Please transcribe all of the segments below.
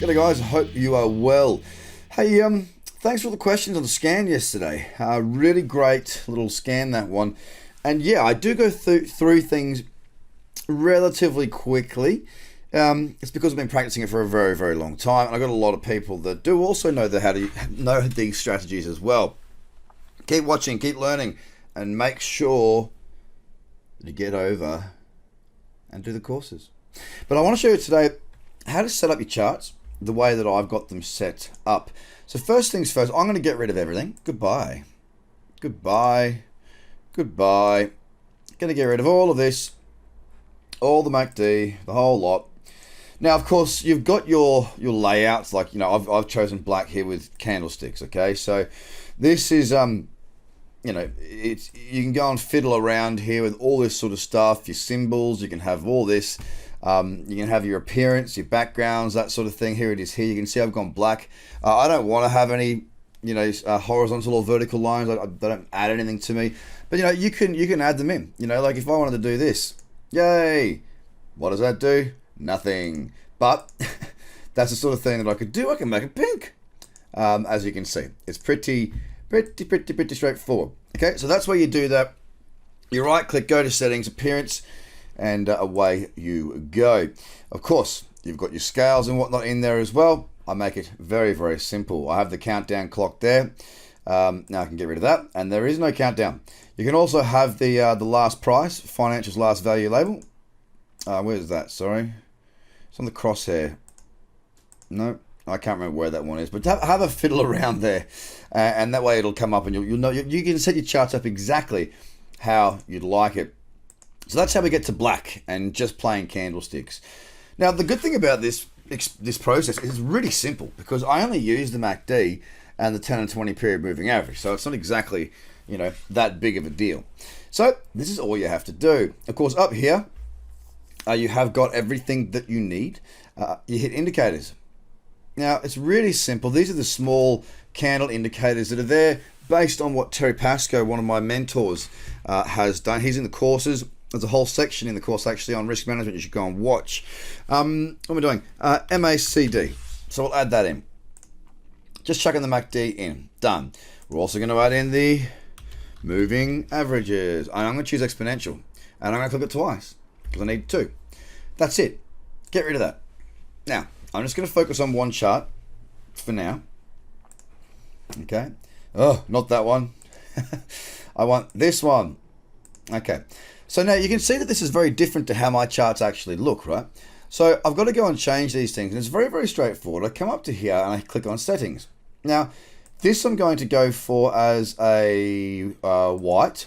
G'day guys, I hope you are well. Hey, thanks for all the questions on the scan yesterday. Really great little scan, that one. And yeah, I do go through things relatively quickly. It's because I've been practicing it for a very, very long time, and I've got a lot of people that do also know how to know these strategies as well. Keep watching, keep learning, and make sure to get over and do the courses. But I want to show you today how to set up your charts the way that I've got them set up. So first things first, I'm going to get rid of everything. Goodbye. Goodbye. Goodbye. Going to get rid of all of this, all the MACD, the whole lot. Now, of course, you've got your layouts, like, you know, I've chosen black here with candlesticks, okay? So this is, you know, you can go and fiddle around here with all this sort of stuff, your symbols, you can have all this. You can have your appearance, your backgrounds, that sort of thing. Here it is here. You can see I've gone black. I don't want to have any, you know, horizontal or vertical lines. They don't add anything to me. But, you know, you can add them in. You know, like if I wanted to do this, yay. What does that do? Nothing. But that's the sort of thing that I could do. I can make it pink. As you can see, it's pretty straightforward. Okay, so that's where you do that. You right click, go to settings, appearance, and away you go. Of course, you've got your scales and whatnot in there as well. I make it very, very simple. I have the countdown clock there. Now I can get rid of that, and there is no countdown. You can also have the last price, financials last value label. Where's that? Sorry, it's on the crosshair. No, I can't remember where that one is, but have a fiddle around there, and that way it'll come up, and you'll know you can set your charts up exactly how you'd like it. So that's how we get to black and just plain candlesticks. Now, the good thing about this process is it's really simple because I only use the MACD and the 10 and 20 period moving average. So it's not exactly, you know, that big of a deal. So this is all you have to do. Of course, up here, you have got everything that you need. You hit indicators. Now, it's really simple. These are the small candle indicators that are there based on what Terry Pascoe, one of my mentors, has done. He's in the courses. There's a whole section in the course actually on risk management you should go and watch. What am I doing? MACD. So we'll add that in. Just chucking the MACD in. Done. We're also going to add in the moving averages. I'm going to choose exponential. And I'm going to click it twice because I need two. That's it. Get rid of that. Now, I'm just going to focus on one chart for now. Okay. Oh, not that one. I want this one. Okay. So now you can see that this is very different to how my charts actually look, right? So I've got to go and change these things, and it's very, very straightforward. I come up to here and I click on settings. Now, this I'm going to go for as a white.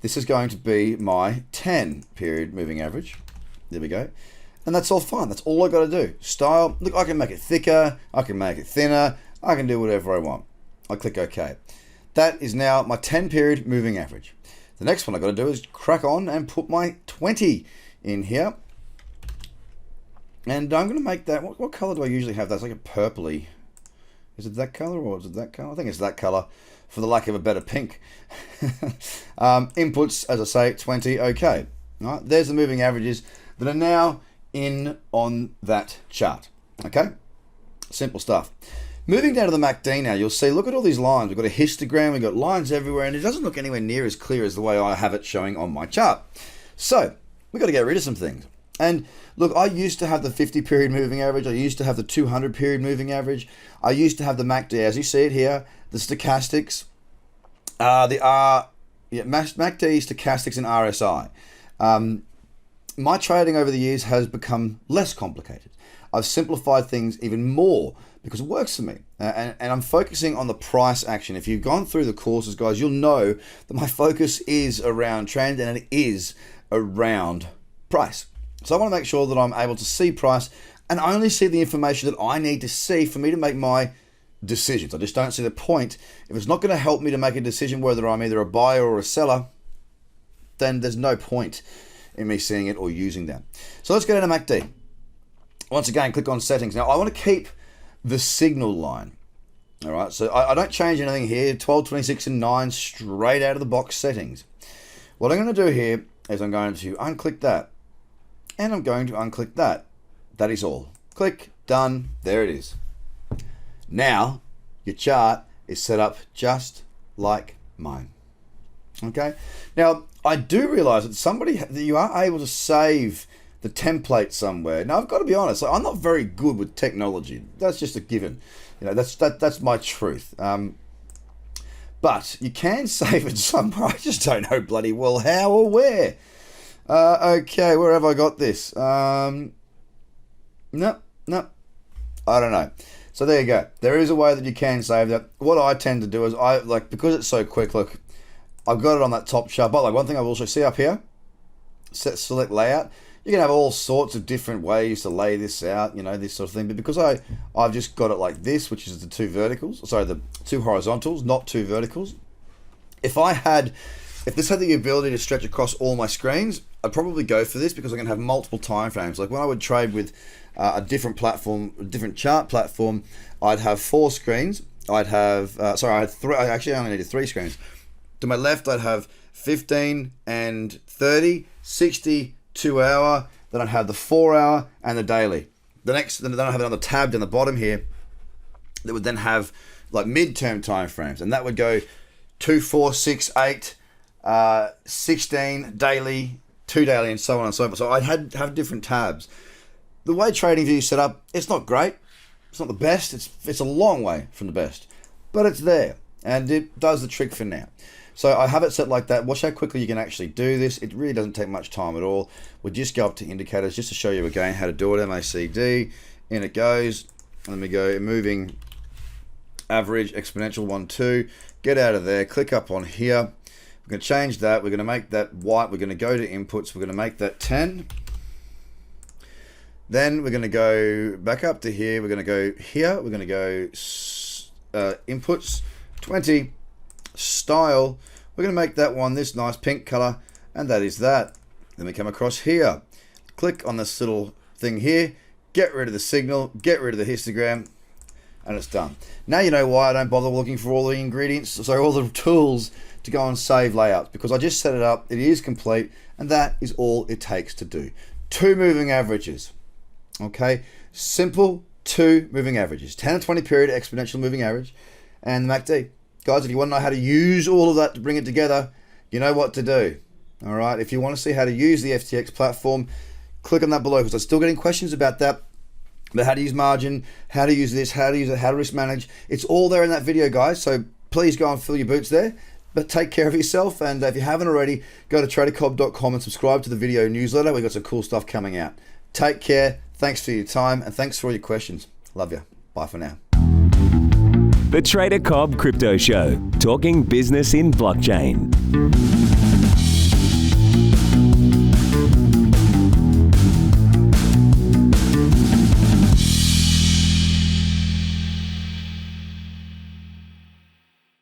This is going to be my 10 period moving average. There we go. And that's all fine. That's all I got to do. Style. Look, I can make it thicker. I can make it thinner. I can do whatever I want. I click OK. That is now my 10 period moving average. The next one I've got to do is crack on and put my 20 in here. And I'm going to make that, what color do I usually have? That's like a purpley. Is it that color or is it that color? I think it's that color for the lack of a better pink. Inputs, as I say, 20, okay. All right, there's the moving averages that are now in on that chart. Okay, simple stuff. Moving down to the MACD now, you'll see, look at all these lines. We've got a histogram, we've got lines everywhere, and it doesn't look anywhere near as clear as the way I have it showing on my chart. So, we've got to get rid of some things. And look, I used to have the 50 period moving average, I used to have the 200 period moving average, I used to have the MACD, as you see it here, the stochastics, MACD, stochastics, and RSI. My trading over the years has become less complicated. I've simplified things even more because it works for me. And I'm focusing on the price action. If you've gone through the courses, guys, you'll know that my focus is around trend and it is around price. So I want to make sure that I'm able to see price and only see the information that I need to see for me to make my decisions. I just don't see the point. If it's not going to help me to make a decision whether I'm either a buyer or a seller, then there's no point in me seeing it or using that. So let's go to MACD. Once again, click on settings. Now I want to keep the signal line. All right, so I don't change anything here. 12, 26, and 9 straight out of the box settings. What I'm going to do here is I'm going to unclick that. And I'm going to unclick that. That is all. Click, Done. There it is. Now, your chart is set up just like mine. Okay. Now, I do realize that you are able to save the template somewhere. Now, I've got to be honest. I'm not very good with technology. That's just a given. That's my truth. But you can save it somewhere. I just don't know bloody well how or where. Okay, where have I got this? No. I don't know. So there you go. There is a way that you can save that. What I tend to do is because it's so quick, look, I've got it on that top chart. But one thing I will also see up here, select layout. You can have all sorts of different ways to lay this out, this sort of thing. But because I've just got it like this, which is the the two horizontals, not two verticals. If this had the ability to stretch across all my screens, I'd probably go for this because I can have multiple time frames. Like when I would trade with a different platform, a different chart platform, I'd have 4 screens. I had 3. I actually only needed 3 screens. To my left, I'd have 15 and 30, 60, 2 hour. Then I'd have the 4 hour and the daily. Then I have another tab down the bottom here that would then have like midterm time frames, and that would go 2, 4, 6, 8, 16 daily, 2 daily, and so on and so forth. So I'd have different tabs. The way TradingView is set up, it's not great. It's not the best. It's a long way from the best, but it's there, and it does the trick for now. So I have it set like that. Watch how quickly you can actually do this. It really doesn't take much time at all. We'll just go up to indicators just to show you again how to do it. MACD, in it goes. Let me go moving average, exponential 1, 2. Get out of there. Click up on here. We're going to change that. We're going to make that white. We're going to go to inputs. We're going to make that 10. Then we're going to go back up to here. We're going to go here. We're going to go inputs 20. Style, we're going to make that one this nice pink color, and that is that. Then we come across here, click on this little thing here, get rid of the signal, get rid of the histogram, and it's done. Now you know why I don't bother looking for all the ingredients, all the tools to go and save layouts, because I just set it up, it is complete, and that is all it takes to do. 2 moving averages, okay? Simple 2 moving averages, 10 and 20 period exponential moving average, and the MACD. Guys, if you want to know how to use all of that to bring it together, you know what to do. All right. If you want to see how to use the FTX platform, click on that below, because I'm still getting questions about that. About how to use margin, how to use this, how to use it, how to risk manage. It's all there in that video, guys. So please go and fill your boots there. But take care of yourself. And if you haven't already, go to tradercobb.com and subscribe to the video newsletter. We've got some cool stuff coming out. Take care. Thanks for your time. And thanks for all your questions. Love you. Bye for now. The Trader Cobb Crypto Show, talking business in blockchain.